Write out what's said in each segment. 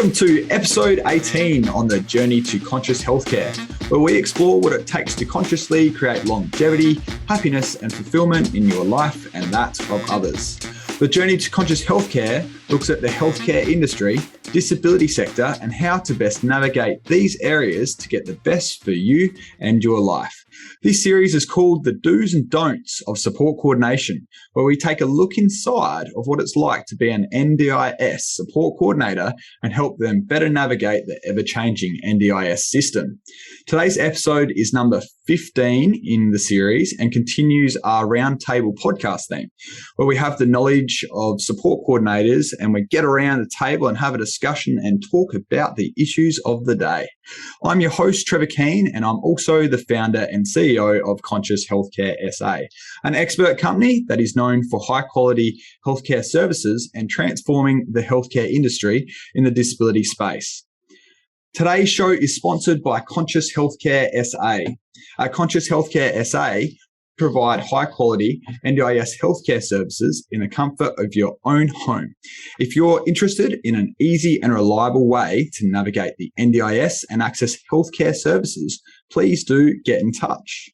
Welcome to episode 18 on the journey to conscious healthcare, where we explore what it takes to consciously create longevity, happiness, and fulfillment in your life and that of others. The journey to conscious healthcare looks at the healthcare industry, disability sector, and how to best navigate these areas to get the best for you and your life. This series is called The Do's and Don'ts of Support Coordination, where we take a look inside of what it's like to be an NDIS support coordinator and help them better navigate the ever-changing NDIS system. Today's episode is number 15 in the series and continues our Roundtable podcast theme, where we have the knowledge of support coordinators and we get around the table and have a discussion and talk about the issues of the day. I'm your host, Trevor Keane, and I'm also the founder and CEO of Conscious Healthcare SA, an expert company that is known for high-quality healthcare services and transforming the healthcare industry in the disability space. Today's show is sponsored by Conscious Healthcare SA. Conscious Healthcare SA provide high-quality NDIS healthcare services in the comfort of your own home. If you're interested in an easy and reliable way to navigate the NDIS and access healthcare services, please do get in touch.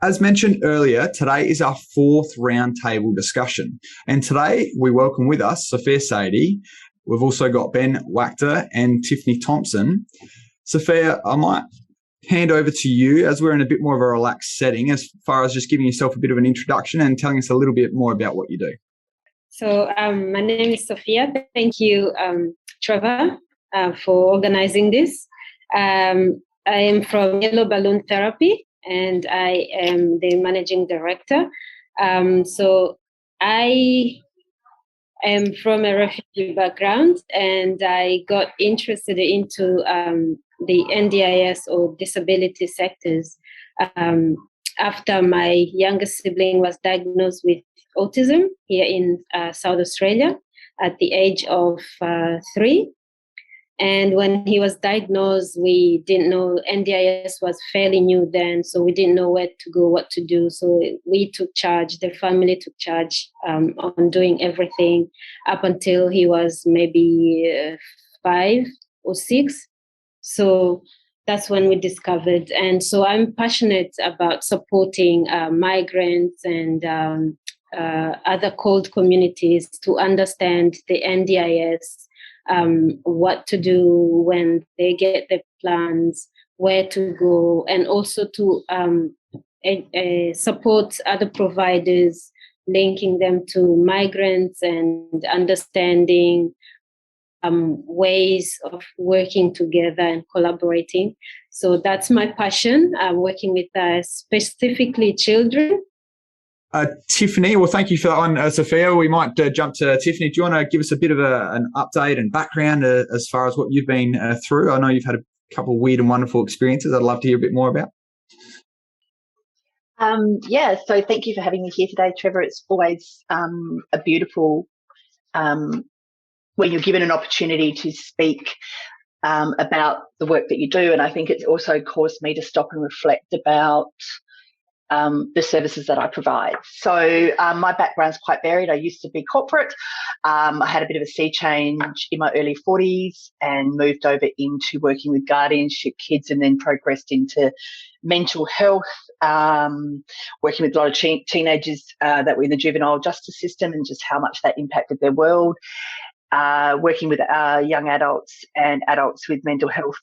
As mentioned earlier, today is our fourth roundtable discussion. And today we welcome with us Sophia Saidi. We've also got Waechter and Tiffany Thompson. Sophia, I might hand over to you as we're in a bit more of a relaxed setting as far as just giving yourself a bit of an introduction and telling us a little bit more about what you do. So my name is Sophia. Thank you, Trevor, for organizing this. I am from Yellow Balloon Therapy and I am the managing director. So I am from a refugee background and I got interested into the NDIS or disability sectors after my younger sibling was diagnosed with autism here in South Australia at the age of 3. And when he was diagnosed, we didn't know, NDIS was fairly new then, so we didn't know where to go, what to do. So we took charge, the family took charge on doing everything up until he was maybe 5 or 6. So that's when we discovered. And so I'm passionate about supporting migrants and other cold communities to understand the NDIS, what to do when they get the plans, where to go, and also to support other providers, linking them to migrants and understanding ways of working together and collaborating. So that's my passion. I'm working with specifically children. Tiffany, well, thank you for that one, Sophia. We might jump to Tiffany. Do you want to give us a bit of an update and background as far as what you've been through? I know you've had a couple of weird and wonderful experiences I'd love to hear a bit more about. So thank you for having me here today, Trevor. It's always a beautiful when you're given an opportunity to speak about the work that you do. And I think it's also caused me to stop and reflect about the services that I provide. So my background's quite varied. I used to be corporate. I had a bit of a sea change in my early 40s and moved over into working with guardianship kids and then progressed into mental health, working with a lot of teenagers that were in the juvenile justice system and just how much that impacted their world. Working with young adults and adults with mental health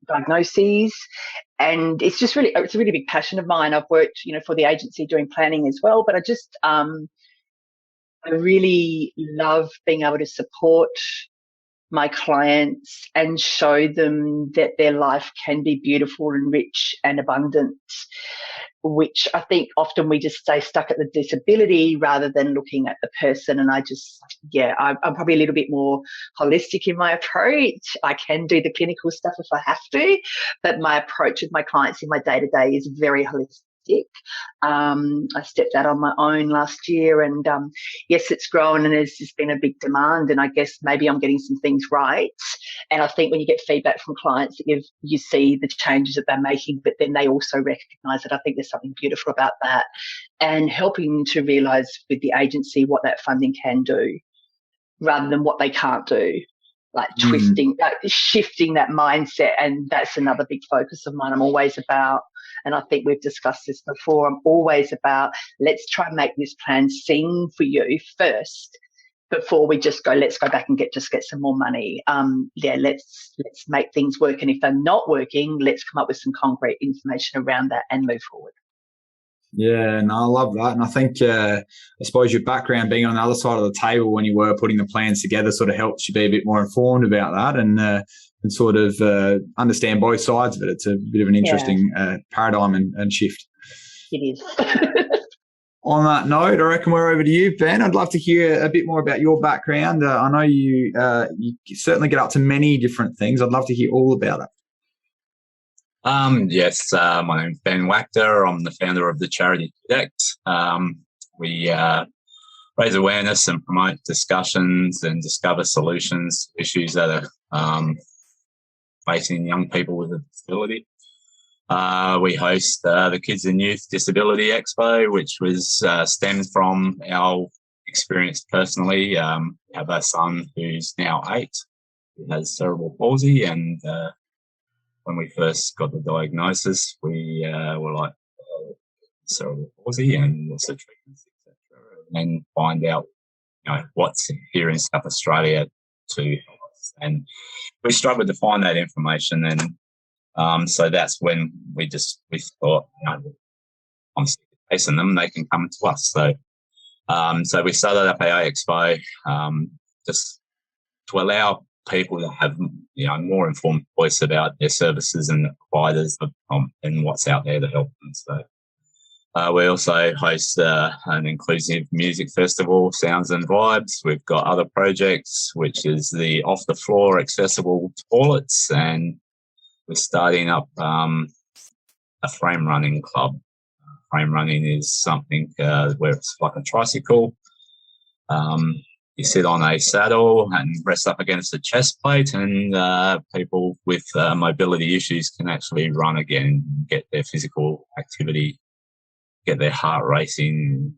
diagnoses, and it's a really big passion of mine. I've worked, for the agency doing planning as well, but I really love being able to support my clients and show them that their life can be beautiful and rich and abundant, which I think often we just stay stuck at the disability rather than looking at the person. And I'm probably a little bit more holistic in my approach. I can do the clinical stuff if I have to, but my approach with my clients in my day-to-day is very holistic. I stepped out on my own last year and yes, it's grown and there's just been a big demand, and I guess maybe I'm getting some things right. And I think when you get feedback from clients, you see the changes that they're making, but then they also recognise that I think there's something beautiful about that, and helping to realise with the agency what that funding can do rather than what they can't do. like shifting that mindset. And that's another big focus of mine. I'm always about, and I think we've discussed this before, I'm always about, let's try and make this plan sing for you first before we just go, let's go back and get some more money. Let's make things work. And if they're not working, let's come up with some concrete information around that and move forward. Yeah, no, I love that. And I think, I suppose your background being on the other side of the table when you were putting the plans together sort of helps you be a bit more informed about that and sort of understand both sides of it. It's a bit of an interesting paradigm and shift. It is. On that note, I reckon we're over to you, Ben. I'd love to hear a bit more about your background. I know you certainly get up to many different things. I'd love to hear all about it. Yes, my name's Ben Waechter. I'm the founder of the charity KYD-X. We raise awareness and promote discussions and discover solutions to issues that are facing young people with a disability. We host the Kids and Youth Disability Expo, which was stemmed from our experience personally. We have a son who's now 8, who has cerebral palsy, and when we first got the diagnosis, we were like, cerebral palsy and what's the treatments, etc., and find out, what's here in South Australia to help us. And we struggled to find that information, and so that's when we thought, I'm sick of chasing them; they can come to us. So we started up our Expo just to allow people to have more informed voice about their services and the providers and what's out there to help them. So we also host an inclusive music festival, Sounds and Vibes. We've got other projects, which is the off the floor accessible toilets, and we're starting up a frame running club. Frame running is something where it's like a tricycle. You sit on a saddle and rest up against a chest plate, and people with mobility issues can actually run again, get their physical activity, get their heart racing,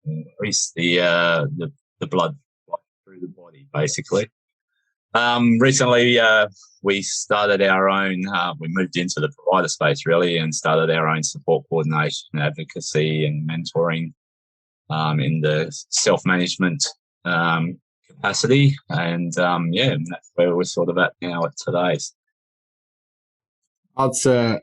increase the blood through the body, basically. Recently, we started our own, we moved into the provider space really and started our own support coordination, advocacy and mentoring in the self-management capacity, and that's where we're sort of at now at today.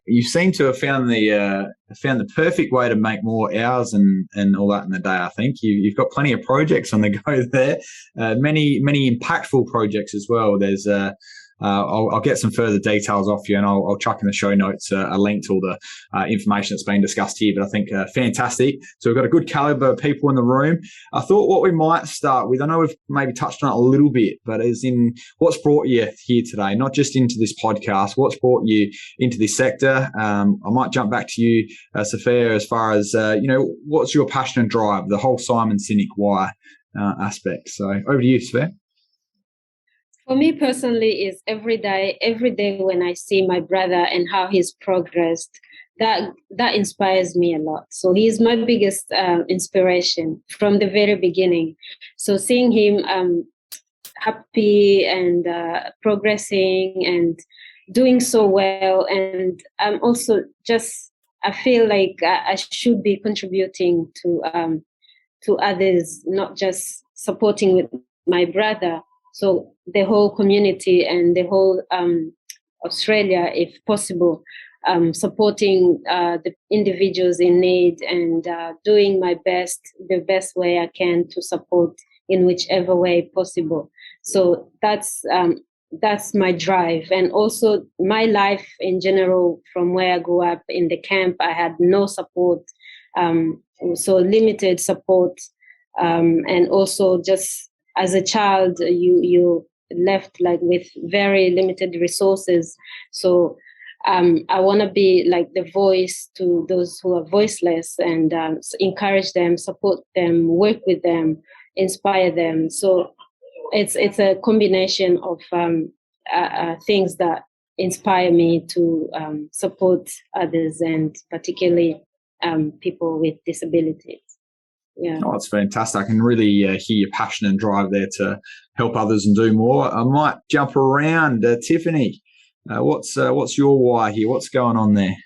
You seem to have found the perfect way to make more hours and all that in the day. I think you've got plenty of projects on the go there, many impactful projects as well. There's I'll get some further details off you, and I'll chuck in the show notes a link to all the information that's been discussed here. But I think fantastic. So we've got a good caliber of people in the room. I thought what we might start with, I know we've maybe touched on it a little bit, but as in what's brought you here today, not just into this podcast, what's brought you into this sector. I might jump back to you, Sophia, as far as, what's your passion and drive, the whole Simon Sinek why aspect. So over to you, Sophia. For me personally, is every day when I see my brother and how he's progressed, that inspires me a lot. So he's my biggest inspiration from the very beginning. So seeing him happy and progressing and doing so well, and also I feel like I should be contributing to others, not just supporting with my brother. So the whole community and the whole Australia, if possible, supporting the individuals in need and doing my best, the best way I can to support in whichever way possible. So that's my drive. And also my life in general, from where I grew up in the camp, I had no support, so limited support, and also just as a child, you left like with very limited resources. So I want to be like the voice to those who are voiceless and encourage them, support them, work with them, inspire them. So it's a combination of things that inspire me to support others, and particularly people with disabilities. Yeah. Oh, it's fantastic. I can really hear your passion and drive there to help others and do more. I might jump around. Tiffany, what's your why here? What's going on there?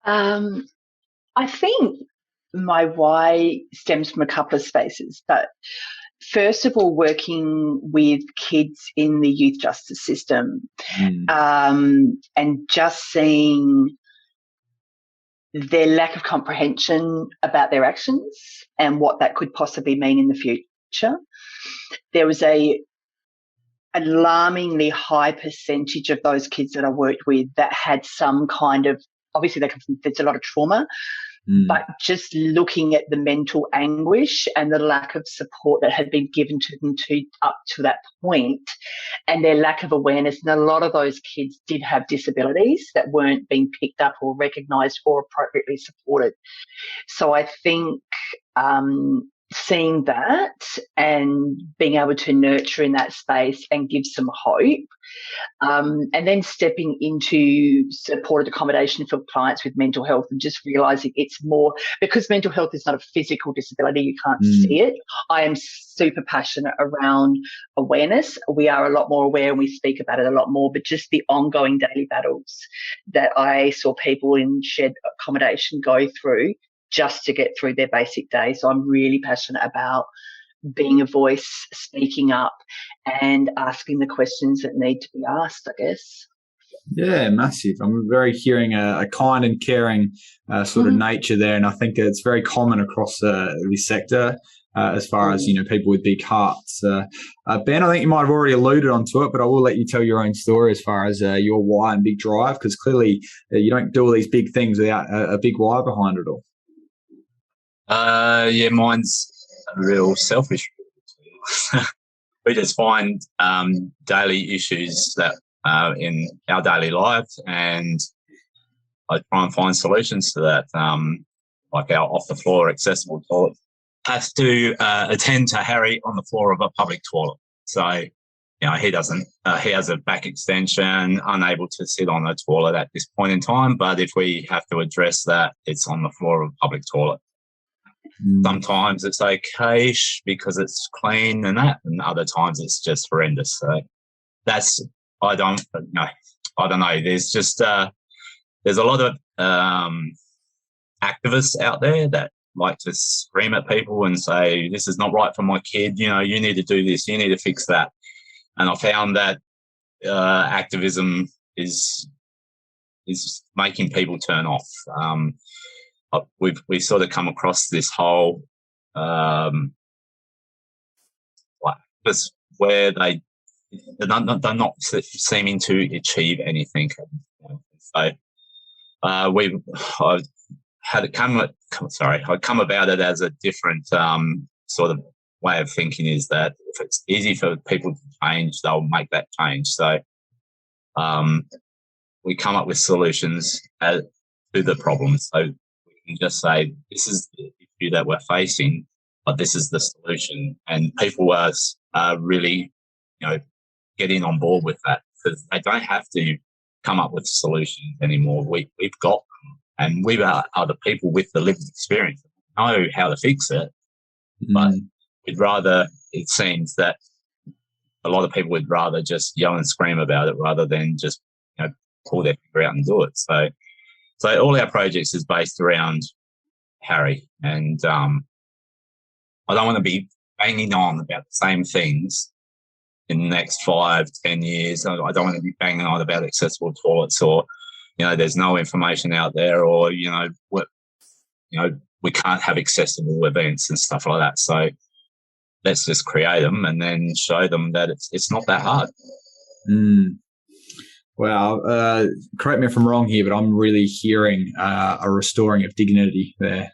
I think my why stems from a couple of spaces, but first of all, working with kids in the youth justice system, and just seeing their lack of comprehension about their actions and what that could possibly mean in the future. There was a alarmingly high percentage of those kids that I worked with that had some kind of, obviously there's a lot of trauma, but just looking at the mental anguish and the lack of support that had been given to them up to that point, and their lack of awareness. And a lot of those kids did have disabilities that weren't being picked up or recognised or appropriately supported. So I think seeing that and being able to nurture in that space and give some hope, and then stepping into supported accommodation for clients with mental health, and just realising it's more, because mental health is not a physical disability, you can't see it. I am super passionate around awareness. We are a lot more aware and we speak about it a lot more, but just the ongoing daily battles that I saw people in shared accommodation go through just to get through their basic day. So I'm really passionate about being a voice, speaking up and asking the questions that need to be asked, I guess. Yeah, massive. I'm very hearing a kind and caring sort of nature there, and I think it's very common across this sector as far as, people with big hearts. Ben, I think you might have already alluded onto it, but I will let you tell your own story as far as your why and big drive, because clearly you don't do all these big things without a big why behind it all. Yeah, mine's real selfish. We just find daily issues that in our daily life, and I try and find solutions to that. Like our off-the-floor accessible toilet has to attend to Harry on the floor of a public toilet. So, he doesn't. He has a back extension, unable to sit on a toilet at this point in time. But if we have to address that, it's on the floor of a public toilet. Sometimes it's okay because it's clean and that, and other times it's just horrendous. So that's, I don't know. There's just there's a lot of activists out there that like to scream at people and say, this is not right for my kid. You need to do this. You need to fix that. And I found that activism is making people turn off. We've sort of come across this whole this where they're not seeming to achieve anything. So I come about it as a different sort of way of thinking, is that if it's easy for people to change, they'll make that change. So we come up with solutions to the problem. So and just say, this is the issue that we're facing, but this is the solution. And people are really, getting on board with that, because they don't have to come up with solutions anymore. We've got them, and we are the people with the lived experience. We know how to fix it, but it seems that a lot of people would rather just yell and scream about it rather than just, pull their finger out and do it. So all our projects is based around Harry, and I don't want to be banging on about the same things in the next 5-10 years. I don't want to be banging on about accessible toilets, or there's no information out there, or we can't have accessible events and stuff like that. So let's just create them and then show them that it's not that hard. Wow. Correct me if I'm wrong here, but I'm really hearing a restoring of dignity there.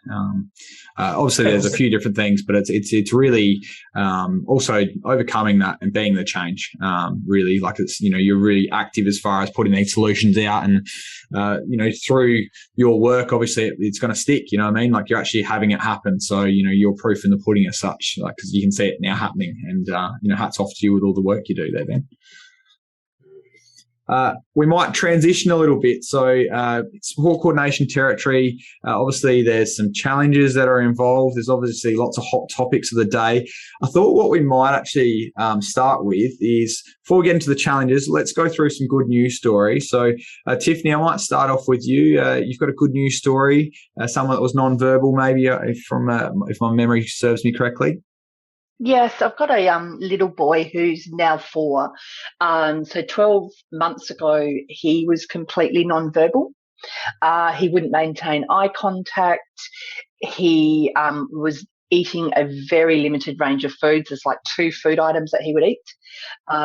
Obviously, there's a few different things, but it's really also overcoming that and being the change. Really, like you're really active as far as putting these solutions out, and through your work, obviously it's going to stick. You know what I mean? Like you're actually having it happen. So you're proof in the pudding as such, like because you can see it now happening. And hats off to you with all the work you do there, Ben. We might transition a little bit. So support coordination territory, obviously there's some challenges that are involved. There's obviously lots of hot topics of the day. I thought what we might actually start with is, before we get into the challenges, let's go through some good news stories. So Tiffany, I might start off with you. You've got a good news story, someone that was non-verbal maybe, if my memory serves me correctly. Yes, I've got a little boy who's now 4. So 12 months ago, he was completely nonverbal. He wouldn't maintain eye contact. He was eating a very limited range of foods. There's like 2 food items that he would eat.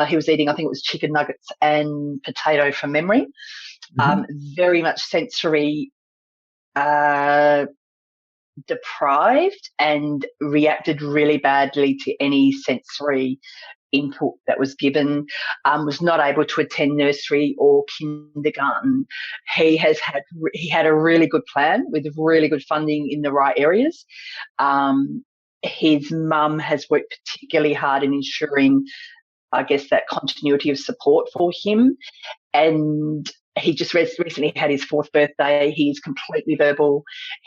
He was eating, I think it was chicken nuggets and potato from memory. Very much sensory deprived, and reacted really badly to any sensory input that was given. Was not able to attend nursery or kindergarten. He had a really good plan with really good funding in the right areas. His mum has worked particularly hard in ensuring, I guess, that continuity of support for him. And he just recently had his 4th birthday. He's completely verbal.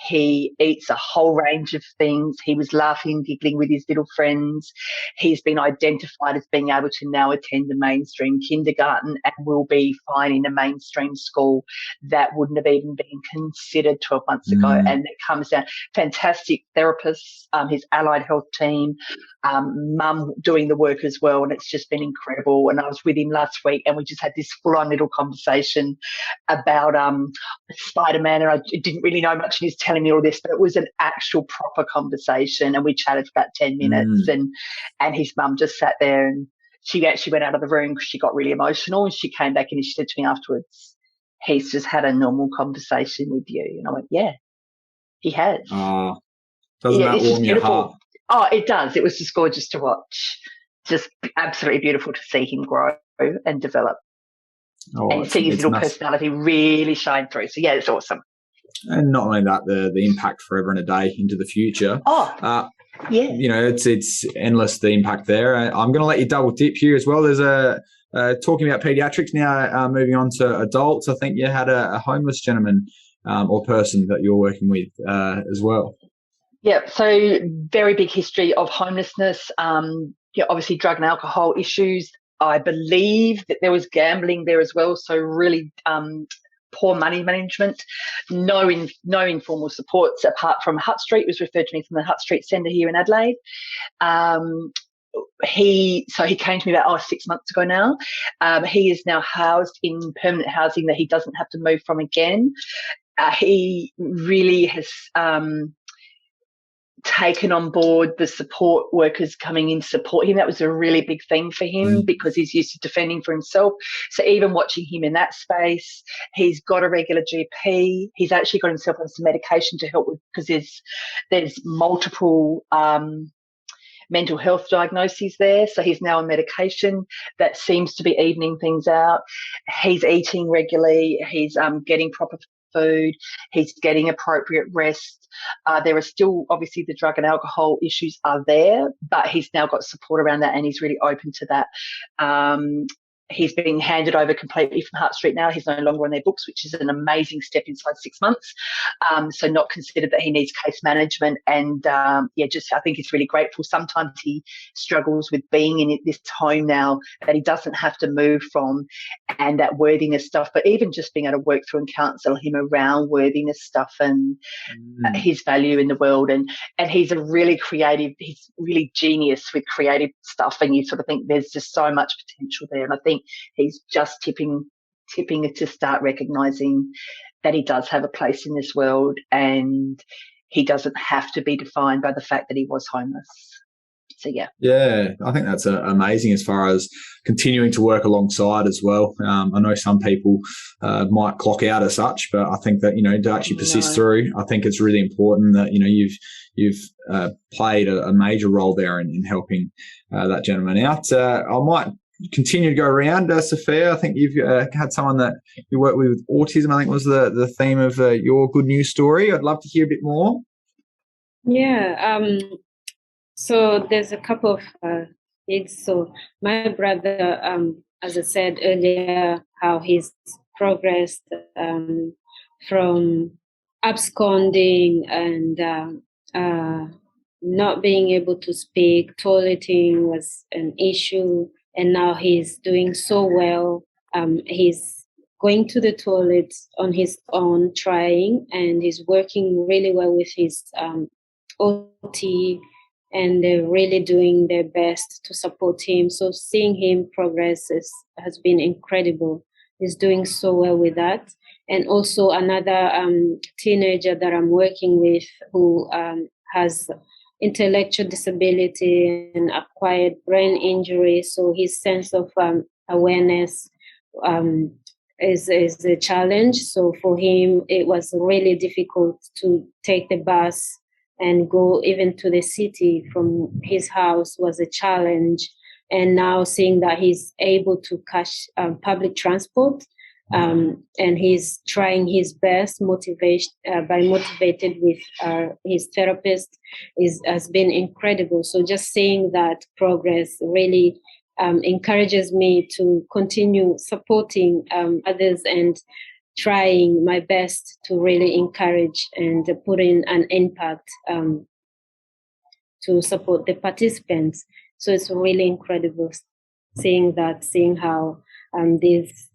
He eats a whole range of things. He was laughing and giggling with his little friends. He's been identified as being able to now attend a mainstream kindergarten and will be fine in a mainstream school. That wouldn't have even been considered 12 months ago. And it comes down, fantastic therapists, his allied health team, mum doing the work as well. And it's just been incredible. And I was with him last week and we just had this full-on little conversation about Spider-Man, and I didn't really know much, and he's telling me all this, but it was an actual proper conversation, and we chatted for about 10 minutes, and his mum just sat there, and she actually went out of the room because she got really emotional, and she came back and she said to me afterwards, he's just had a normal conversation with you. And I went, yeah, he has. Doesn't that warm your heart? Oh, it does. It was just gorgeous to watch. Just absolutely beautiful to see him grow and develop. And see his little personality really shine through. So, yeah, it's awesome. And not only that, the impact forever and a day into the future. Yeah. You know, it's endless, the impact there. I'm going to let you double dip here as well. There's talking about pediatrics now, moving on to adults. I think you had a homeless gentleman or person that you're working with as well. Yeah, so very big history of homelessness, obviously drug and alcohol issues. I believe that there was gambling there as well, so really poor money management, no informal supports apart from Hutt Street. It was referred to me from the Hutt Street Centre here in Adelaide. He came to me about 6 months ago now. He is now housed in permanent housing that he doesn't have to move from again. He really has taken on board the support workers coming in to support him. That was a really big thing for him because he's used to defending for himself. So even watching him in that space, he's got a regular GP. He's actually got himself on some medication to help with, because there's multiple mental health diagnoses there. So he's now on medication that seems to be evening things out. He's eating regularly. He's getting proper food. He's getting appropriate rest. There are still, obviously, the drug and alcohol issues are there, but he's now got support around that and he's really open to that. He's being handed over completely from Hutt Street now. He's no longer on their books, which is an amazing step inside 6 months. So not considered that he needs case management. And, I think he's really grateful. Sometimes he struggles with being in this home now that he doesn't have to move from, and that worthiness stuff. But even just being able to work through and counsel him around worthiness stuff and his value in the world. And he's a really creative, he's really genius with creative stuff. And you sort of think there's just so much potential there. And I think he's just tipping it to start recognising that he does have a place in this world and he doesn't have to be defined by the fact that he was homeless. So, yeah. Yeah, I think that's amazing as far as continuing to work alongside as well. I know some people might clock out as such, but I think that, to actually persist through, I think it's really important that, you've played a major role there in helping that gentleman out. I might continue to go around. Sophia, I think you've had someone that you work with autism, I think was the theme of your good news story. I'd love to hear a bit more. Yeah. So there's a couple of kids. So my brother as I said earlier, how he's progressed from absconding and not being able to speak. Toileting was an issue, and now he's doing so well. He's going to the toilet on his own, trying, and he's working really well with his OT, and they're really doing their best to support him. So seeing him progress has been incredible. He's doing so well with that. And also another teenager that I'm working with who has intellectual disability and acquired brain injury. So his sense of awareness is a challenge. So for him, it was really difficult to take the bus and go even to the city from his house was a challenge. And now seeing that he's able to catch public transport, and he's trying his best, motivated with his therapist, has been incredible. So just seeing that progress really encourages me to continue supporting others and trying my best to really encourage and put in an impact to support the participants. So it's really incredible seeing how these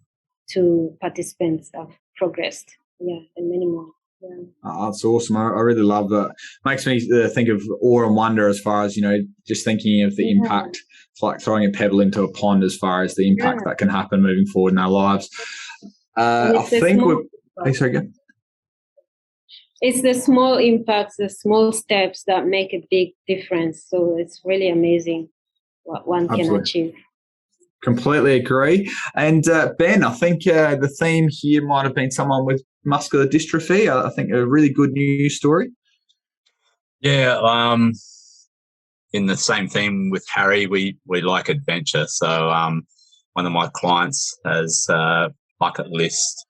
two participants have progressed. Yeah, and many more. Yeah. That's awesome. I really love that. Makes me think of awe and wonder as far as, just thinking of the impact. It's like throwing a pebble into a pond as far as the impact that can happen moving forward in our lives. I think it's the small impacts, the small steps that make a big difference. So it's really amazing what one can achieve. Completely agree. And Ben, I think the theme here might have been someone with muscular dystrophy. I think a really good news story. Yeah, in the same theme with Harry, we like adventure. So one of my clients has a bucket list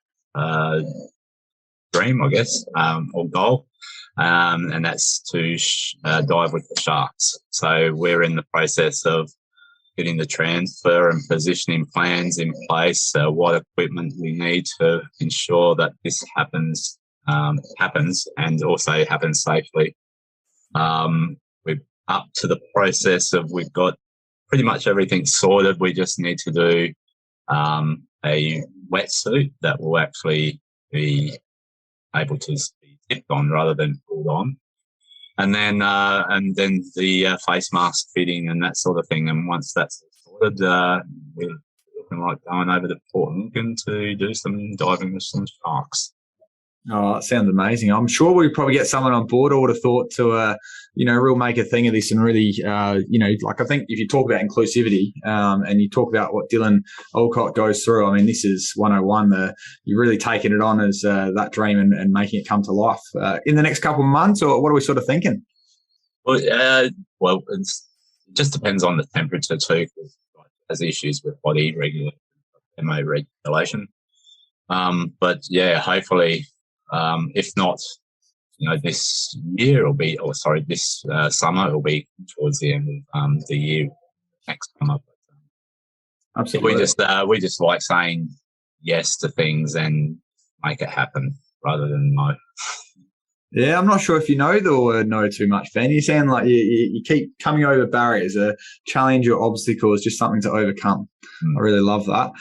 dream, I guess, or goal, and that's to dive with the sharks. So we're in the process of getting the transfer and positioning plans in place, what equipment we need to ensure that this happens and also happens safely. We're up to the process of we've got pretty much everything sorted. We just need to do a wetsuit that will actually be able to be tipped on rather than pulled on. And then the face mask fitting and that sort of thing. And once that's sorted, we're looking like going over to Port Lincoln to do some diving with some sharks. Oh, that sounds amazing. I'm sure we probably get someone on board. I would have thought to, real make a thing of this and really, like I think if you talk about inclusivity and you talk about what Dylan Olcott goes through, I mean, this is 101. You're really taking it on as that dream and making it come to life in the next couple of months, or what are we sort of thinking? Well, it just depends on the temperature too, because there's issues with body regulation, MO regulation. But yeah, hopefully, if not, this year will be, this summer will be towards the end of the year next summer. Absolutely. We just like saying yes to things and make it happen rather than no. Yeah, I'm not sure if you know the word no too much, Ben. You sound like you keep coming over barriers. A challenge or obstacle is just something to overcome. I really love that.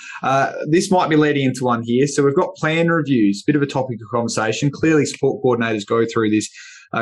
This might be leading into one here. So we've got plan reviews, bit of a topic of conversation. Clearly, support coordinators go through this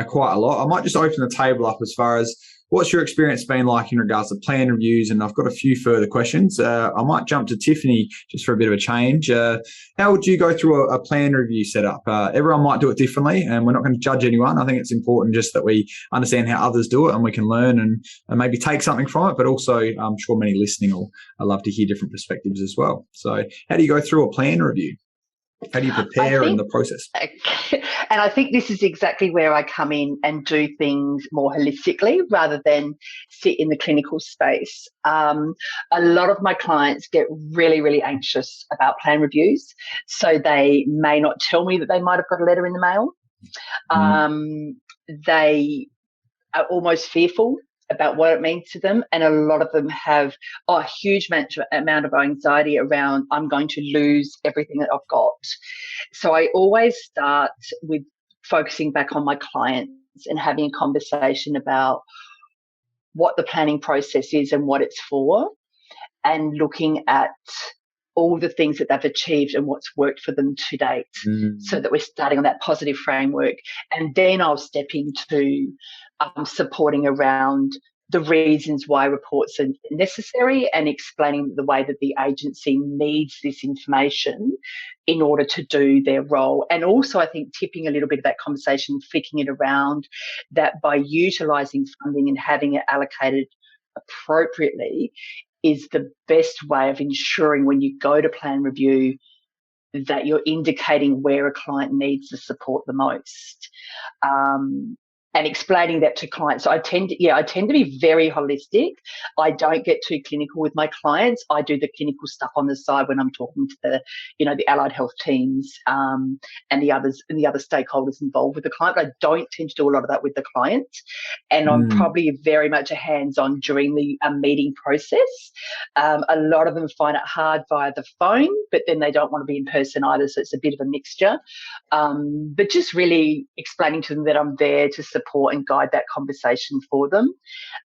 quite a lot. I might just open the table up as far as what's your experience been like in regards to plan reviews? And I've got a few further questions. I might jump to Tiffany just for a bit of a change. How would you go through a plan review setup? Everyone might do it differently, and we're not going to judge anyone. I think it's important just that we understand how others do it and we can learn and maybe take something from it. But also, I'm sure many listening will love to hear different perspectives as well. So how do you go through a plan review? How do you prepare in the process? And I think this is exactly where I come in and do things more holistically rather than sit in the clinical space. A lot of my clients get really, really anxious about plan reviews, so they may not tell me that they might have got a letter in the mail. They are almost fearful about what it means to them. And a lot of them have a huge amount of anxiety around, I'm going to lose everything that I've got. So I always start with focusing back on my clients and having a conversation about what the planning process is and what it's for, and looking at all the things that they've achieved and what's worked for them to date, so that we're starting on that positive framework. And then I'll step into supporting around the reasons why reports are necessary and explaining the way that the agency needs this information in order to do their role. And also, I think, tipping a little bit of that conversation, flicking it around that by utilising funding and having it allocated appropriately is the best way of ensuring when you go to plan review that you're indicating where a client needs the support the most. And explaining that to clients. So I tend to be very holistic. I don't get too clinical with my clients. I do the clinical stuff on the side when I'm talking to the allied health teams and the other stakeholders involved with the client. But I don't tend to do a lot of that with the client. And I'm probably very much a hands-on during the meeting process. A lot of them find it hard via the phone, but then they don't want to be in person either. So it's a bit of a mixture. But just really explaining to them that I'm there to support and guide that conversation for them.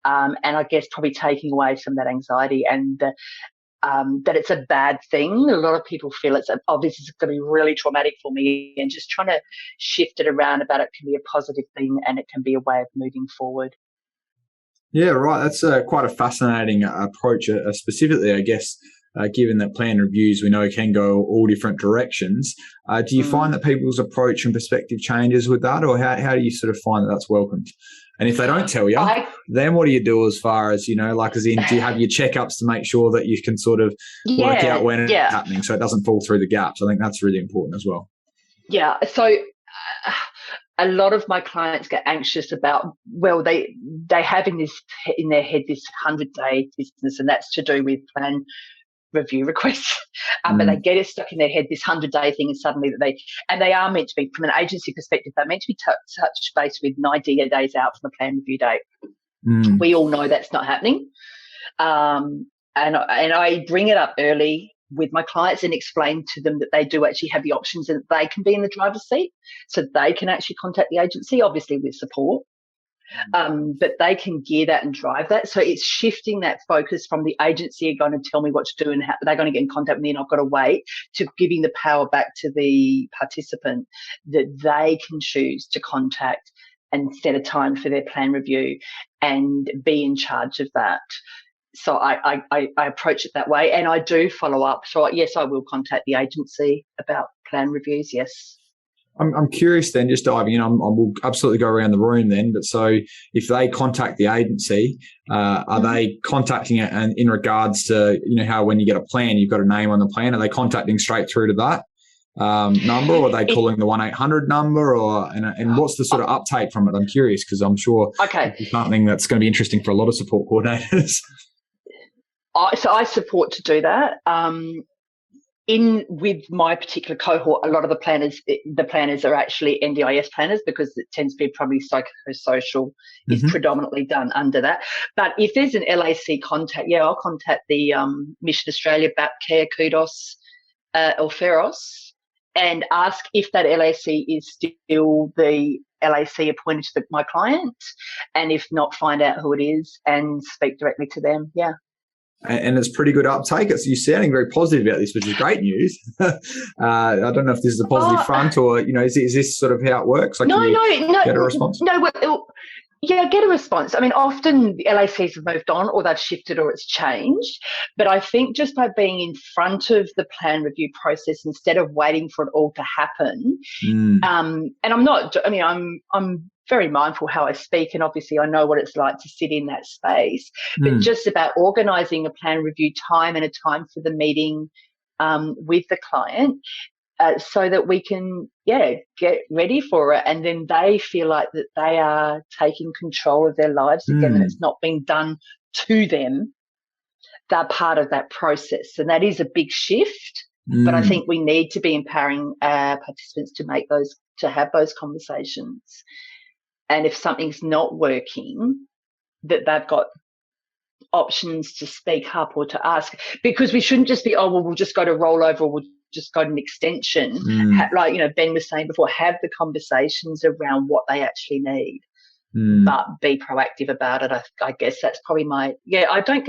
And I guess probably taking away some of that anxiety and that it's a bad thing. A lot of people feel this is going to be really traumatic for me, and just trying to shift it around about it can be a positive thing and it can be a way of moving forward. Yeah, right. That's quite a fascinating approach, specifically, I guess, given that plan reviews we know can go all different directions. Do you find that people's approach and perspective changes with that, or how do you sort of find that that's welcomed? And if they don't tell you, then what do you do as far as, like as in, do you have your checkups to make sure that you can sort of work out when it's happening so it doesn't fall through the gaps? I think that's really important as well. Yeah. So a lot of my clients get anxious about, they have in their head this 100-day business, and that's to do with plan review requests, but they get it stuck in their head, this 100-day thing, and suddenly they are meant to be, from an agency perspective, they're meant to be touch base with 90 days out from the plan review date. We all know that's not happening. And I bring it up early with my clients and explain to them that they do actually have the options and they can be in the driver's seat, so they can actually contact the agency, obviously with support. But they can gear that and drive that. So it's shifting that focus from the agency are going to tell me what to do and how they're going to get in contact with me and I've got to wait, to giving the power back to the participant that they can choose to contact and set a time for their plan review and be in charge of that. So I approach it that way, and I do follow up. So yes, I will contact the agency about plan reviews. Yes. I'm curious then, just diving in, I will absolutely go around the room then, but so if they contact the agency, are they contacting it and in regards to, how when you get a plan, you've got a name on the plan, are they contacting straight through to that number, or are they calling the 1-800 number, and what's the sort of uptake from it? I'm curious because I'm sure it's something that's going to be interesting for a lot of support coordinators. So I support to do that. With my particular cohort, a lot of the planners are actually NDIS planners, because it tends to be probably psychosocial is predominantly done under that. But if there's an LAC contact, I'll contact the Mission Australia, BAPCare, Kudos, or Feros, and ask if that LAC is still the LAC appointed to my client, and if not, find out who it is and speak directly to them. Yeah. And it's pretty good uptake. You're sounding very positive about this, which is great news. I don't know if this is a positive front, or is this sort of how it works? Like, get a response? Get a response. I mean, often the LACs have moved on, or they've shifted, or it's changed. But I think just by being in front of the plan review process instead of waiting for it all to happen, and I'm very mindful how I speak, and obviously I know what it's like to sit in that space, but just about organising a plan review time and a time for the meeting with the client, so that we can, get ready for it, and then they feel like that they are taking control of their lives again, and it's not being done to them. They're part of that process, and that is a big shift. But I think we need to be empowering our participants to have those conversations. And if something's not working, that they've got options to speak up or to ask, because we shouldn't just be, oh, well, we'll just go to rollover or we'll just go to an extension. Like, you know, Ben was saying before, have the conversations around what they actually need, but be proactive about it. I guess that's probably I don't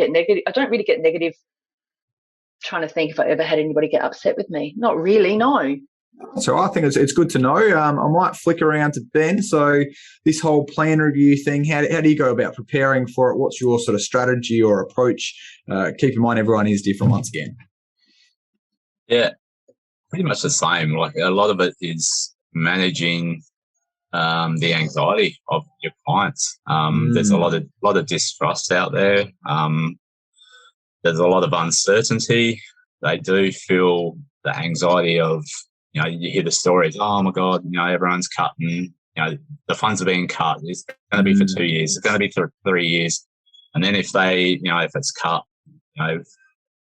really get negative. Trying to think if I ever had anybody get upset with me. Not really, no. So I think it's good to know. I might flick around to Ben. So this whole plan review thing, how do you go about preparing for it? What's your sort of strategy or approach? Keep in mind everyone is different once again. Yeah, pretty much the same. Like a lot of it is managing the anxiety of your clients. There's a lot of distrust out there. There's a lot of uncertainty. They do feel the anxiety of, you know, you hear the stories, oh my God, you know, everyone's cutting, you know, the funds are being cut. It's going to be for 2 years. It's going to be for 3 years. And then if it's cut, you know,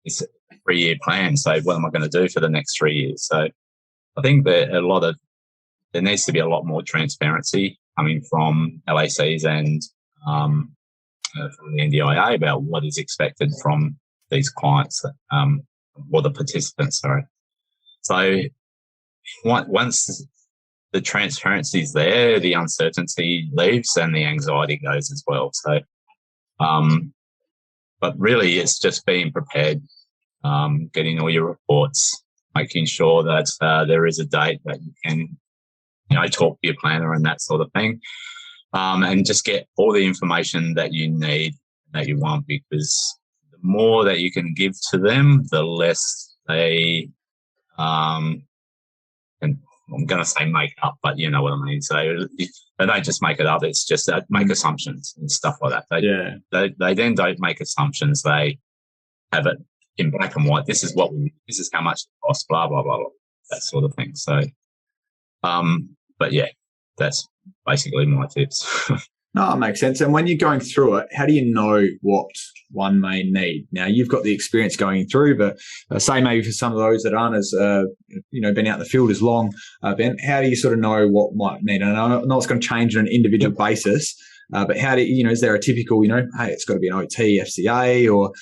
it's a 3-year plan. So what am I going to do for the next 3 years? So I think that there needs to be a lot more transparency coming from LACs and from the NDIA about what is expected from these clients, or the participants, sorry. So once the transparency is there, the uncertainty leaves and the anxiety goes as well. So, but really it's just being prepared, getting all your reports, making sure that there is a date that you can, you know, talk to your planner and that sort of thing. And just get all the information that you need, that you want, because the more that you can give to them, the less they, and I'm going to say make up, but you know what I mean. So they don't just make it up. It's just make assumptions and stuff like that. They then don't make assumptions. They have it in black and white. This is how much it costs, blah, blah, blah, blah, that sort of thing. So, but yeah, that's basically my tips. No, it makes sense. And when you're going through it, how do you know what one may need? Now, you've got the experience going through, but say maybe for some of those that aren't as, been out in the field as long, Ben, how do you sort of know what might need? And I know it's going to change on an individual basis, but how do you, is there a typical, hey, it's got to be an OT, FCA, or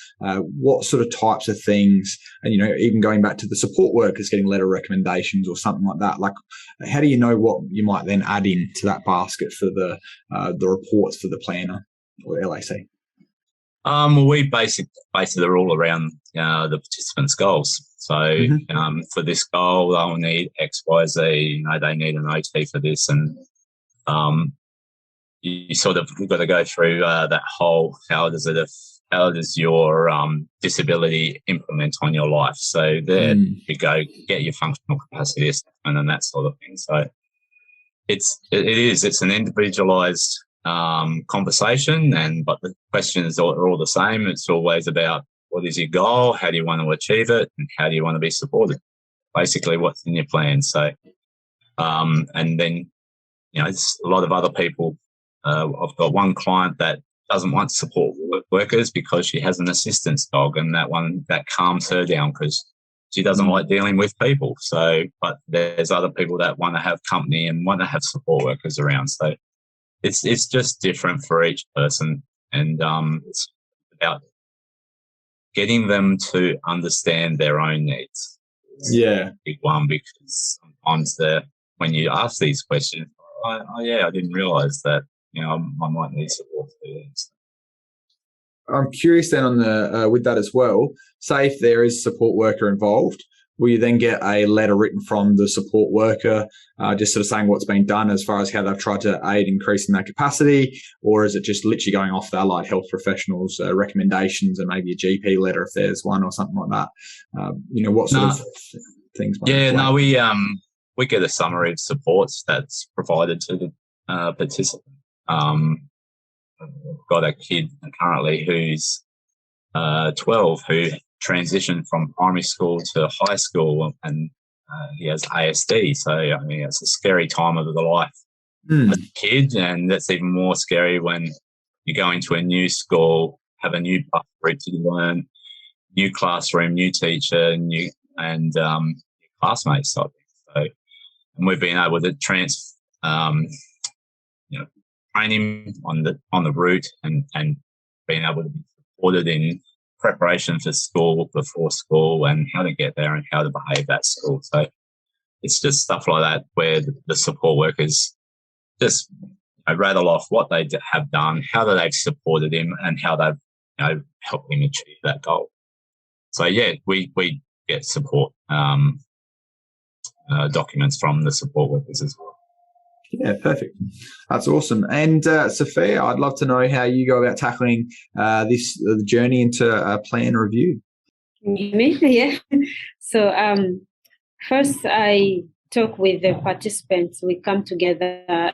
what sort of types of things? And, even going back to the support workers getting letter recommendations or something like that, like how do you know what you might then add in to that basket for the reports for the planner or LAC? We base it all around the participants' goals. So for this goal, they'll need X, Y, Z. They need an OT for this, and you sort of got to go through that whole how does your disability implement on your life? So there you go, get your functional capacity assessment and that sort of thing. So it's an individualized conversation, but the questions are all the same. It's always about what is your goal, how do you want to achieve it, and how do you want to be supported? Basically, what's in your plan. So, and then it's a lot of other people. I've got one client that doesn't want support workers because she has an assistance dog, and that calms her down because she doesn't like dealing with people. So, but there's other people that want to have company and want to have support workers around. So it's just different for each person, and it's about getting them to understand their own needs. Yeah, big one, because sometimes when you ask these questions, I didn't realise that I might need support for this. I'm curious then on with that as well. Say if there is a support worker involved, will you then get a letter written from the support worker, just sort of saying what's been done as far as how they've tried to aid increasing that capacity, or is it just literally going off the allied health professionals' recommendations and maybe a GP letter if there's one or something like that? What sort of things? We get a summary of supports that's provided to the participant. I've got a kid currently who's 12 who transitioned from primary school to high school, and he has ASD. So, it's a scary time of the life as a kid, and that's even more scary when you go into a new school, have a new bus route to learn, new classroom, new teacher, new classmates. So, and we've been able to training on the route and being able to be supported in preparation for school, before school, and how to get there and how to behave at school. So it's just stuff like that where the support workers just rattle off what they have done, how they've supported him, and how they've helped him achieve that goal. So yeah, we get support documents from the support workers as well. Yeah, perfect. That's awesome. And Sophia, I'd love to know how you go about tackling the journey into a plan review. Me? Yeah. So first I talk with the participants. We come together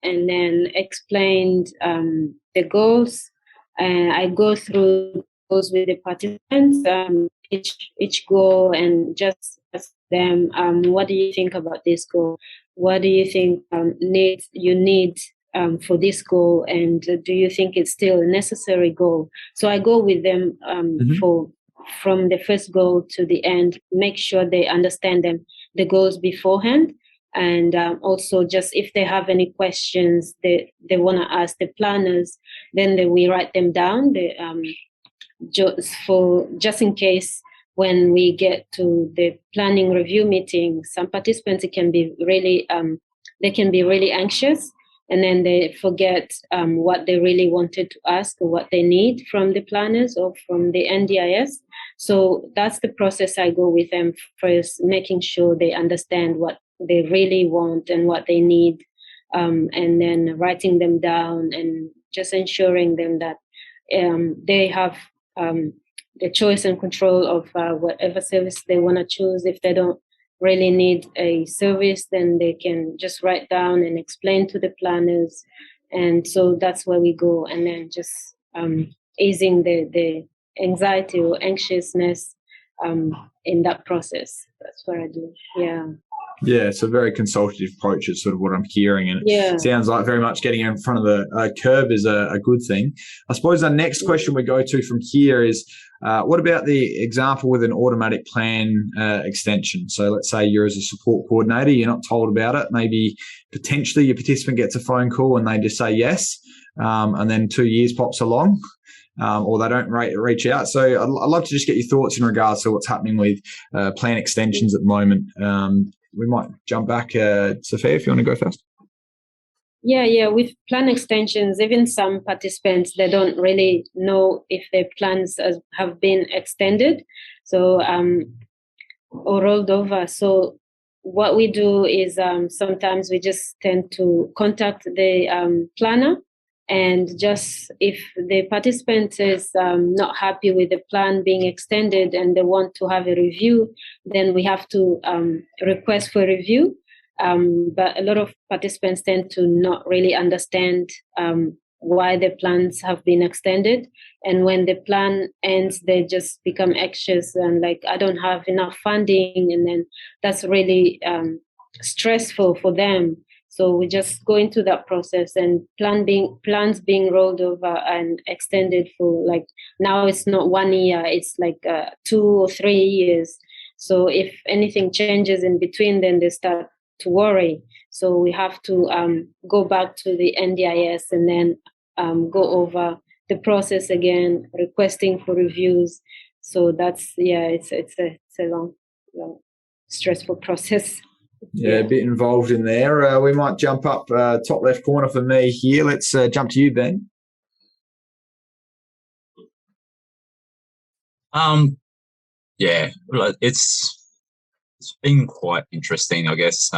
and then explained the goals. And I go through goals with the participants, each goal, and just ask them, what do you think about this goal? What do you think you need for this goal? And do you think it's still a necessary goal? So I go with them from the first goal to the end, make sure they understand the goals beforehand. And also, just if they have any questions they want to ask the planners, then we write them down just in case when we get to the planning review meeting. Some participants can be really anxious, and then they forget what they really wanted to ask or what they need from the planners or from the NDIS. So that's the process I go with them first, making sure they understand what they really want and what they need, and then writing them down and just ensuring them that they have the choice and control of whatever service they want to choose. If they don't really need a service, then they can just write down and explain to the planners. And so that's where we go, and then just easing the anxiety or anxiousness in that process. That's what I do. Yeah. Yeah, it's a very consultative approach is sort of what I'm hearing. And it sounds like very much getting in front of the curve is a good thing. I suppose our next question we go to from here is, what about the example with an automatic plan extension? So let's say you're as a support coordinator, you're not told about it. Maybe potentially your participant gets a phone call and they just say yes, and then 2 years pops along. Or they don't reach out. So I'd love to just get your thoughts in regards to what's happening with plan extensions at the moment. We might jump back. Sophia, if you want to go first. Yeah. With plan extensions, even some participants, they don't really know if their plans have been extended, so or rolled over. So what we do is sometimes we just tend to contact the planner. And just if the participant is not happy with the plan being extended and they want to have a review, then we have to request for review. But a lot of participants tend to not really understand why the plans have been extended. And when the plan ends, they just become anxious and like, I don't have enough funding. And then that's really stressful for them. So we just go into that process, and plans being rolled over and extended for like, now it's not 1 year, it's like 2 or 3 years. So if anything changes in between, then they start to worry. So we have to go back to the NDIS and then go over the process again, requesting for reviews. So that's, it's a long, stressful process. Yeah, a bit involved in there. We might jump up top left corner for me here. Let's jump to you, Ben. Yeah, it's been quite interesting, I guess.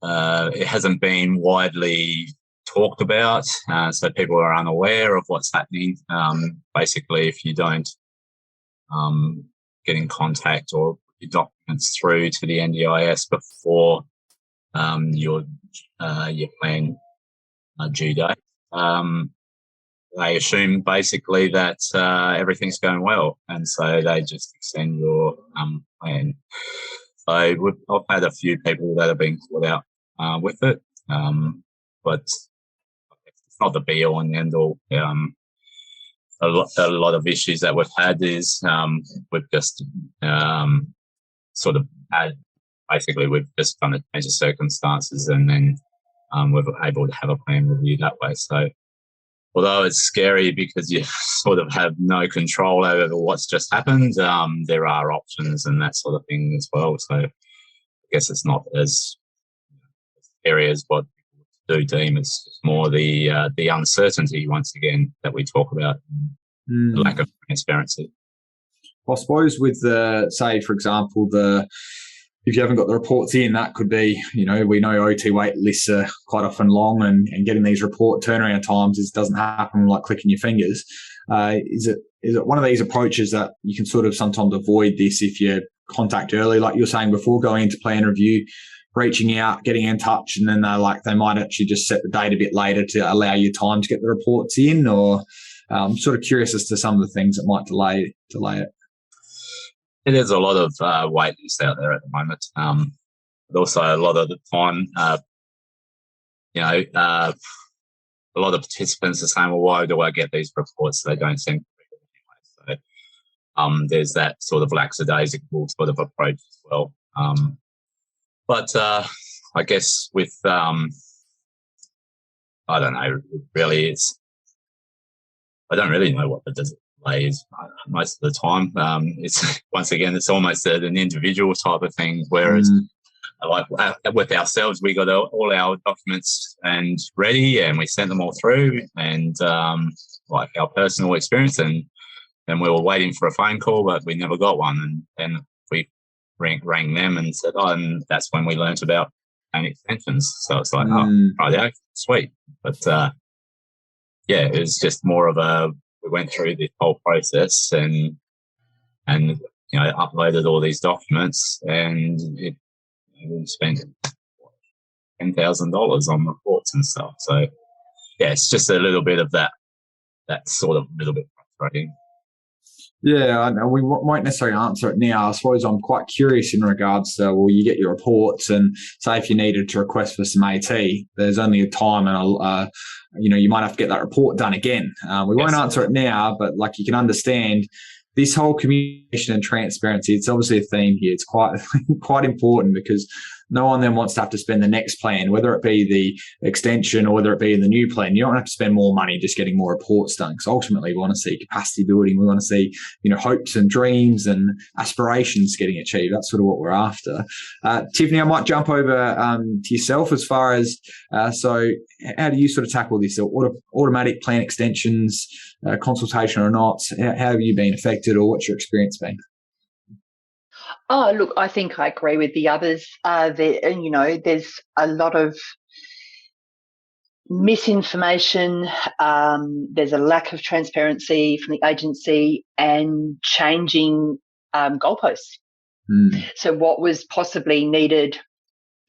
It hasn't been widely talked about, so people are unaware of what's happening. Basically, if you don't get in contact or your documents through to the NDIS before your plan due date, they assume basically that everything's going well, and so they just extend your plan. So I've had a few people that have been caught out with it, but it's not the be-all and end-all. A lot of issues that we've had is we've just sort of had, basically we've just done a change of circumstances, and then we're able to have a plan review that way. So although it's scary because you sort of have no control over what's just happened, there are options and that sort of thing as well. So I guess it's not as scary as what people do deem. It's more the uncertainty, once again, that we talk about, the lack of transparency. I suppose with say, for example, if you haven't got the reports in, that could be, we know OT wait lists are quite often long, and getting these report turnaround times doesn't happen like clicking your fingers. Is it one of these approaches that you can sort of sometimes avoid this if you contact early, like you were saying before, going into plan review, reaching out, getting in touch, and then they might actually just set the date a bit later to allow you time to get the reports in? Or I'm sort of curious as to some of the things that might delay it. There's a lot of wait lists out there at the moment. But also a lot of the time, a lot of participants are saying, well, why do I get these reports? They don't seem to read it anyway. So there's that sort of lackadaisical sort of approach as well. But I guess with, I don't know, really, I don't really know what the delay is most of the time. It's once again, it's almost an individual type of thing, whereas like with ourselves, we got all our documents and ready, and we sent them all through, and like our personal experience, and we were waiting for a phone call, but we never got one, and then we rang them and said, and that's when we learnt about plan extensions. So it's like, yeah, sweet, but yeah, it was just more of we went through this whole process and uploaded all these documents, and we spent $10,000 on reports and stuff. So yeah, it's just a little bit of that sort of little bit frustrating. Yeah, I know we won't necessarily answer it now. I suppose I'm quite curious in regards to, well, you get your reports, and say if you needed to request for some AT, there's only a time, and you might have to get that report done again. We won't answer it now, but like you can understand, this whole communication and transparency, it's obviously a theme here. It's quite important, because no one then wants to have to spend the next plan, whether it be the extension or whether it be in the new plan. You don't have to spend more money just getting more reports done, because ultimately we want to see capacity building. We want to see, hopes and dreams and aspirations getting achieved. That's sort of what we're after. Tiffany, I might jump over to yourself as far as, so how do you sort of tackle this? Automatic plan extensions, consultation or not? How have you been affected, or what's your experience been? Oh, look, I think I agree with the others. There's a lot of misinformation. There's a lack of transparency from the agency, and changing goalposts. So what was possibly needed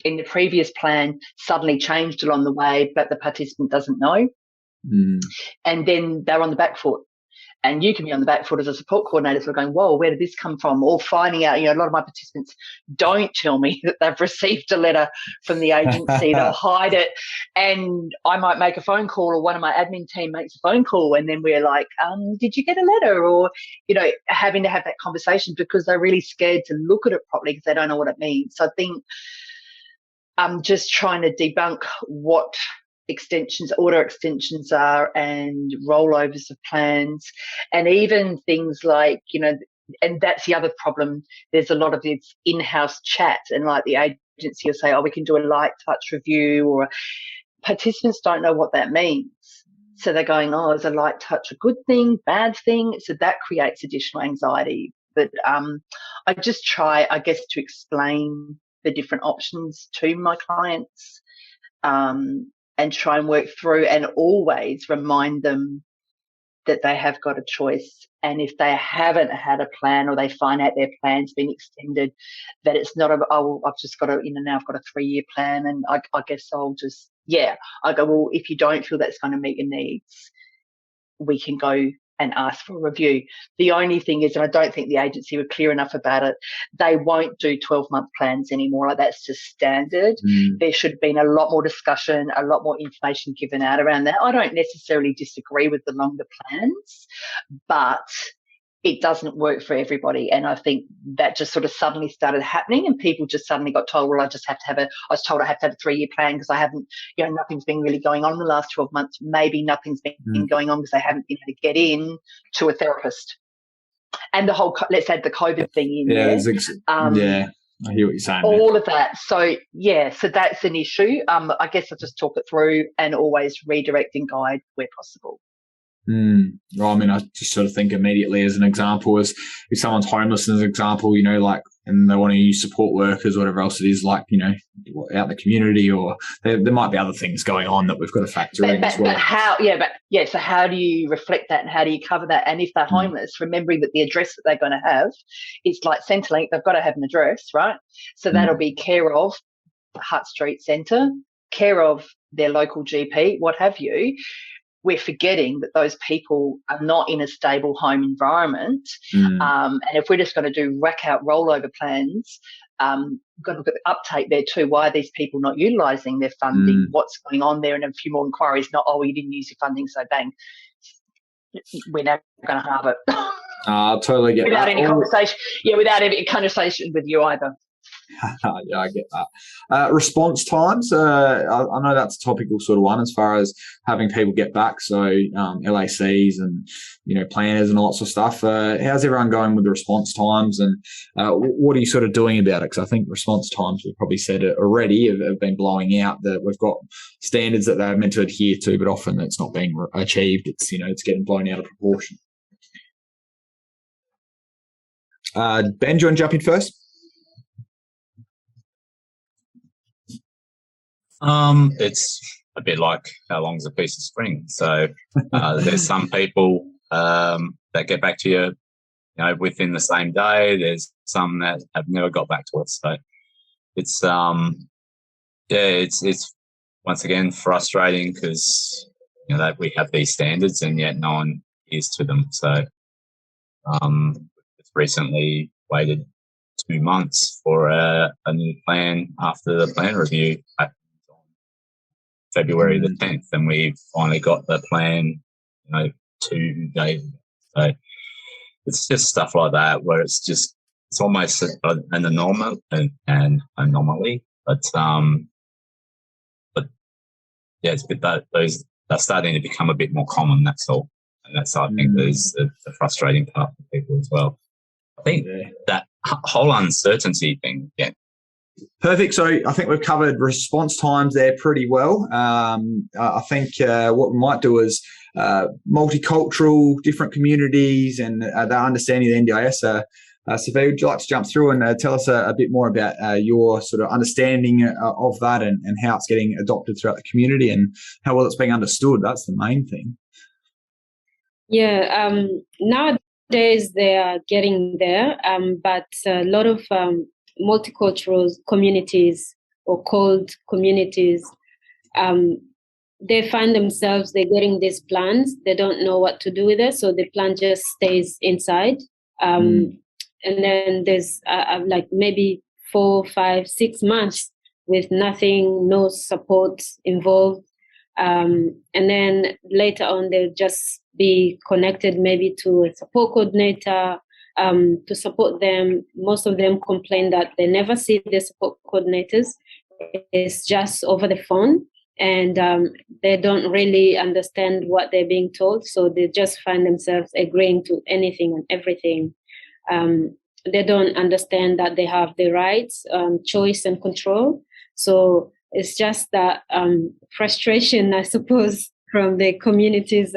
in the previous plan suddenly changed along the way, but the participant doesn't know. And then they're on the back foot. And you can be on the back foot as a support coordinator, so going, whoa, where did this come from? Or finding out, a lot of my participants don't tell me that they've received a letter from the agency. They'll hide it. And I might make a phone call, or one of my admin team makes a phone call, and then we're like, did you get a letter? Or, having to have that conversation because they're really scared to look at it properly because they don't know what it means. So I think I'm just trying to debunk what order extensions are, and rollovers of plans, and even things like, and that's the other problem. There's a lot of this in-house chat, and like the agency will say, we can do a light touch review, or participants don't know what that means. So they're going, is a light touch a good thing, bad thing? So that creates additional anxiety. But I just try, I guess, to explain the different options to my clients, and try and work through, and always remind them that they have got a choice. And if they haven't had a plan, or they find out their plan's been extended, that it's not I've just got now I've got a 3-year plan, and I guess I'll just, I go, well, if you don't feel that's going to meet your needs, we can go and ask for a review. The only thing is, and I don't think the agency were clear enough about it, they won't do 12-month plans anymore. Like, that's just standard. There should have been a lot more discussion, a lot more information given out around that. I don't necessarily disagree with the longer plans, but it doesn't work for everybody. And I think that just sort of suddenly started happening, and people just suddenly got told, well, I was told I have to have a 3-year plan because I haven't, nothing's been really going on in the last 12 months. Maybe nothing's been going on because they haven't been able to get in to a therapist. And the whole, let's add the COVID thing in there. I hear what you're saying. All of that. So that's an issue. I guess I'll just talk it through and always redirect and guide where possible. Well, I mean, I just sort of think immediately as an example is if someone's homeless as an example, and they want to use support workers, whatever else it is, out in the community, or there might be other things going on that we've got to factor in as well. So how do you reflect that and how do you cover that? And if they're homeless, remembering that the address that they're going to have is like Centrelink, they've got to have an address, right? So that'll be care of Hutt Street Centre, care of their local GP, what have you. We're forgetting that those people are not in a stable home environment. And if we're just going to do rack-out rollover plans, we've got to look at the uptake there too. Why are these people not utilising their funding? What's going on there? And a few more inquiries, not, you didn't use your funding, so bang, we're never going to have it. I totally get without that. Any conversation. Yeah, without any conversation with you either. Yeah, I get that. Response times, I know that's a topical sort of one as far as having people get back. So LACs and, planners and all that sort of stuff. How's everyone going with the response times, and what are you sort of doing about it? Because I think response times, we've probably said it already, have been blowing out. That we've got standards that they're meant to adhere to, but often it's not being achieved. It's, it's getting blown out of proportion. Ben, do you want to jump in first? It's a bit like how long's a piece of string. So there's some people that get back to you, within the same day. There's some that have never got back to us. So it's it's once again frustrating because that we have these standards and yet no one adheres to them. So it's recently waited 2 months for a new plan after the plan review happened on February the 10th, and we finally got the plan 2 days ago. So it's just stuff like that where it's almost an anomaly, but yeah, it's a bit that those are starting to become a bit more common. That's all, and that's I think is the frustrating part for people as well. I think that whole uncertainty thing. Yeah. Perfect. So I think we've covered response times there pretty well. I think what we might do is multicultural, different communities, and the understanding of the NDIS. Sophia, would you like to jump through and tell us a bit more about your sort of understanding of that and how it's getting adopted throughout the community and how well it's being understood? That's the main thing. Yeah. Nowadays they are getting there, but a lot of multicultural communities or cold communities, they find themselves, they're getting these plans, they don't know what to do with it, so the plan just stays inside. And then there's like maybe 4, 5, 6 months with nothing, no support involved. And then later on, they'll just be connected maybe to a support coordinator to support them. Most of them complain that they never see the support coordinators. It's just over the phone, and they don't really understand what they're being told. So they just find themselves agreeing to anything and everything. They don't understand that they have the rights, choice and control. So it's just that frustration, I suppose, from the community's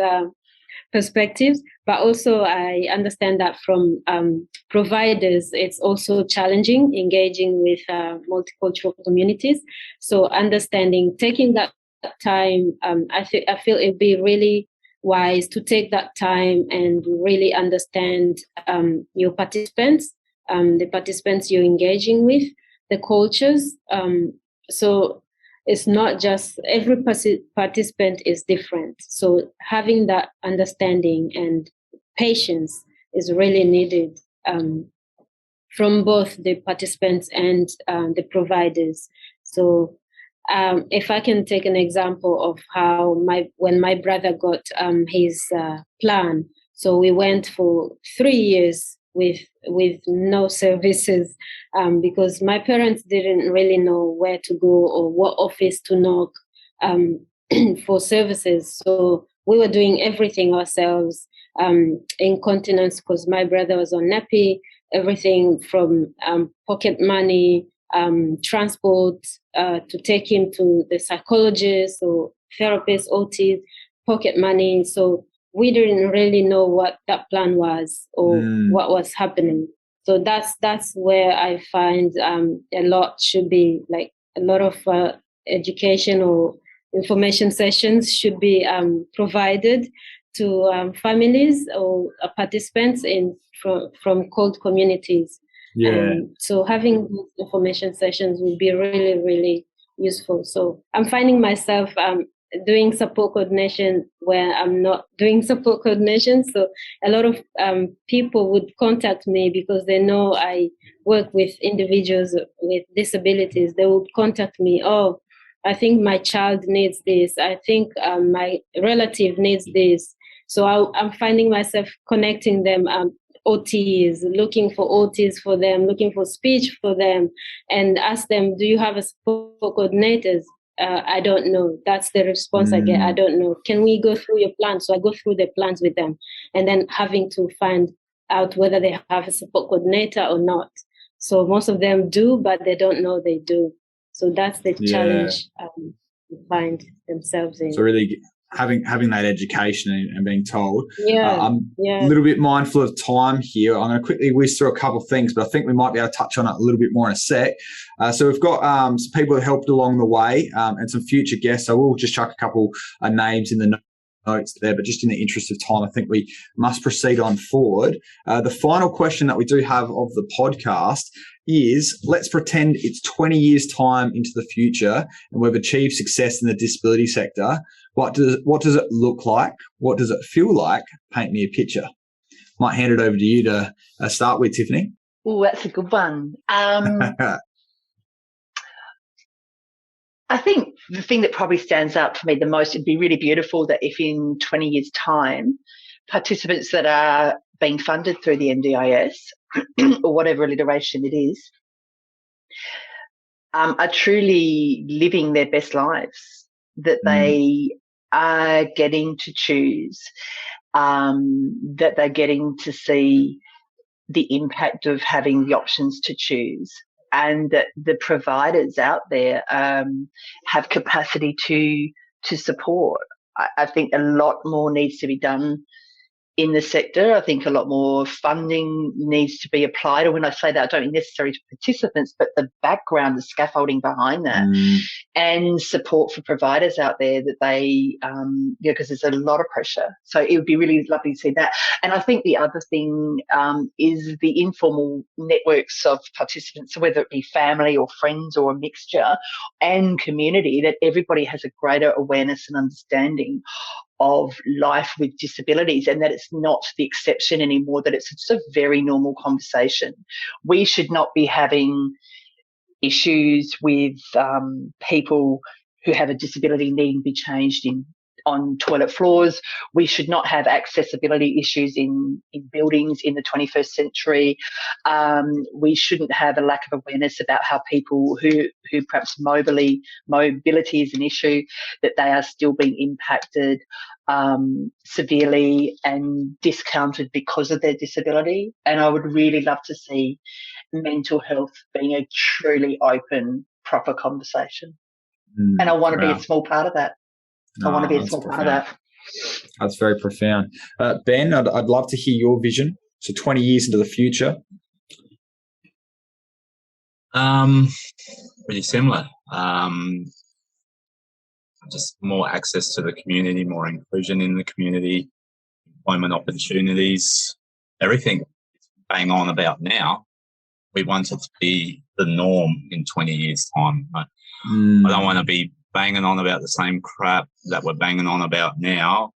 perspectives. But also I understand that from providers, it's also challenging engaging with multicultural communities. So understanding, taking that time, I feel it'd be really wise to take that time and really understand your participants, the participants you're engaging with, the cultures. So it's not just every participant is different. So having that understanding and patience is really needed from both the participants and the providers. So if I can take an example of how when my brother got his plan. So we went for 3 years with no services, because my parents didn't really know where to go or what office to knock for services. So we were doing everything ourselves, incontinence, because my brother was on nappy, everything from pocket money, transport, to take him to the psychologist or therapist, OT, pocket money. So we didn't really know what that plan was or what was happening. So that's where I find a lot should be, like a lot of education or information sessions should be provided to families or participants from cold communities. Yeah. So having those information sessions will be really, really useful. So I'm finding myself doing support coordination where I'm not doing support coordination. So a lot of people would contact me because they know I work with individuals with disabilities. They would contact me, oh, I think my child needs this. I think my relative needs this. So I'm finding myself connecting them, OTs, looking for OTs for them, looking for speech for them, and ask them, do you have a support coordinators? I don't know. That's the response I get. I don't know. Can we go through your plans? So I go through the plans with them, and then having to find out whether they have a support coordinator or not. So most of them do, but they don't know they do. So that's the challenge to find themselves in. So really having that education and being told. I'm a little bit mindful of time here. I'm going to quickly whiz through a couple of things, but I think we might be able to touch on it a little bit more in a sec. So we've got some people who helped along the way and some future guests. I will just chuck a couple names in the notes there, but just in the interest of time, I think we must proceed on forward. The final question that we do have of the podcast is, let's pretend it's 20 years' time into the future and we've achieved success in the disability sector. What does it look like? What does it feel like? Paint me a picture. Might hand it over to you to start with, Tiffany. Oh, that's a good one. I think the thing that probably stands out for me the most, it'd be really beautiful that if in 20 years' time, participants that are being funded through the NDIS or whatever alliteration it is, are truly living their best lives, that they are getting to choose, that they're getting to see the impact of having the options to choose, and that the providers out there have capacity to support. I think a lot more needs to be done in the sector. I think a lot more funding needs to be applied. And when I say that, I don't mean necessarily to participants, but the background, the scaffolding behind that, and support for providers out there that they, because there's a lot of pressure. So it would be really lovely to see that. And I think the other thing is the informal networks of participants, so whether it be family or friends or a mixture, and community, that everybody has a greater awareness and understanding of life with disabilities, and that it's not the exception anymore, that it's just a very normal conversation. We should not be having issues with people who have a disability needing to be changed on toilet floors. We should not have accessibility issues in buildings in the 21st century. We shouldn't have a lack of awareness about how people who perhaps mobility is an issue, that they are still being impacted severely and discounted because of their disability. And I would really love to see mental health being a truly open, proper conversation. And I want to be a small part of that. I want to be a small part of that. That's very profound. Ben, I'd love to hear your vision. So 20 years into the future. Pretty similar. Just more access to the community, more inclusion in the community, employment opportunities, everything bang on about now. We want it to be the norm in 20 years' time. I don't want to be banging on about the same crap that we're banging on about now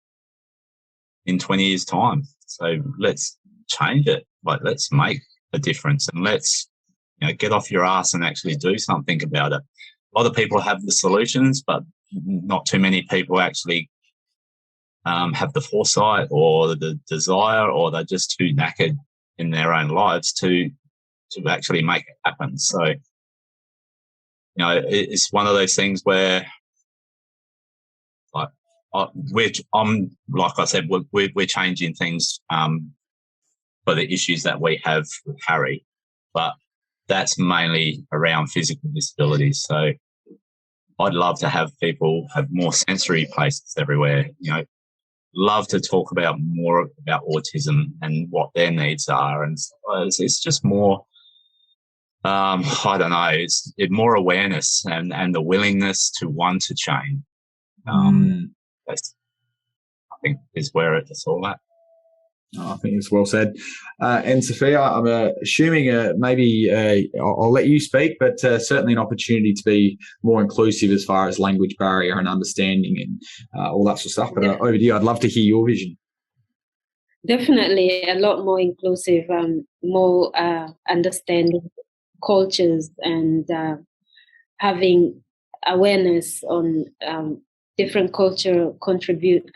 in 20 years' time. So let's change it. Like, let's make a difference, and let's, get off your ass and actually do something about it. A lot of people have the solutions, but not too many people actually have the foresight or the desire, or they're just too knackered in their own lives to actually make it happen. So, it's one of those things where, like I said, we're changing things for the issues that we have with Harry, but that's mainly around physical disabilities. So I'd love to have people have more sensory places everywhere. Love to talk about more about autism and what their needs are, and it's just more. I don't know. It's more awareness and the willingness to want to change. That's, I think, is where it's all at. I think it's well said. And Sophia, I'm assuming maybe I'll let you speak, but certainly an opportunity to be more inclusive as far as language barrier and understanding and all that sort of stuff. But over to you. I'd love to hear your vision. Definitely a lot more inclusive, more understanding cultures, and having awareness on different culture contribute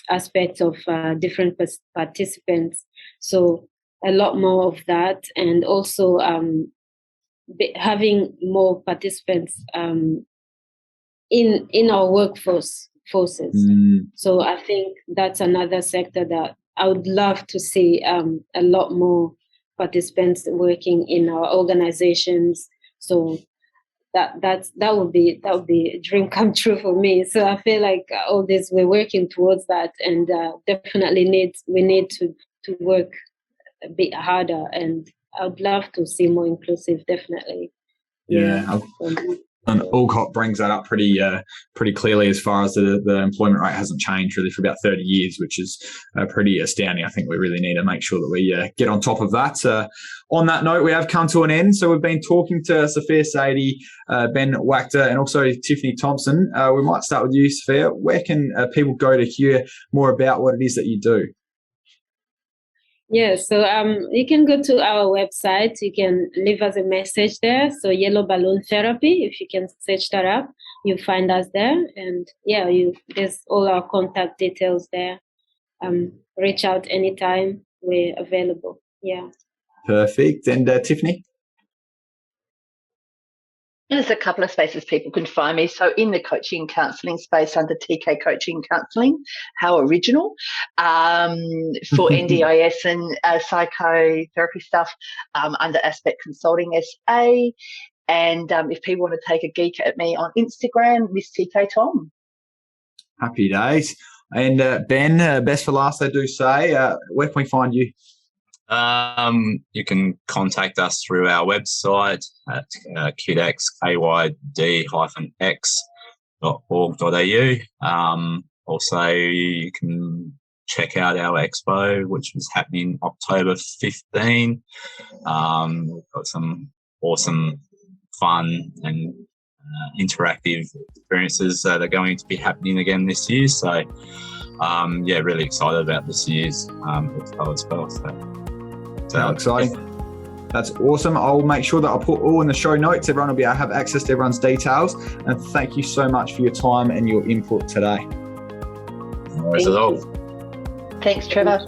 aspects of different participants. So a lot more of that, and also having more participants in our workforces. So I think that's another sector that I would love to see a lot more participants working in our organizations. So that would be a dream come true for me. So I feel like all this, we're working towards that, and definitely we need to work a bit harder. And I would love to see more inclusive, definitely. Yeah. And Alcott brings that up pretty clearly, as far as the employment rate hasn't changed really for about 30 years, which is pretty astounding. I think we really need to make sure that we get on top of that. On that note, we have come to an end. So we've been talking to Sophia Saidi, Ben Waechter, and also Tiffany Thompson. We might start with you, Sophia. Where can people go to hear more about what it is that you do? Yeah, so you can go to our website. You can leave us a message there. So Yellow Balloon Therapy, if you can search that up, you'll find us there. And yeah, there's all our contact details there. Reach out anytime. We're available. Yeah. Perfect. And Tiffany? There's a couple of spaces people can find me. So in the coaching and counselling space under TK Coaching and Counselling, how original, for NDIS and psychotherapy stuff under Aspect Consulting SA. And if people want to take a geek at me on Instagram, Miss TK Tom. Happy days. And Ben, best for last, I do say. Where can we find you? You can contact us through our website at KYD-X, KYD-X.org.au. Also, you can check out our expo, which was happening October 15. We've got some awesome, fun and interactive experiences that are going to be happening again this year. So, really excited about this year's expo as well. So exciting. That's awesome. I'll make sure that I'll put all in the show notes. Everyone will be able to have access to everyone's details. And thank you so much for your time and your input today. No worries at all. Thanks, Trevor.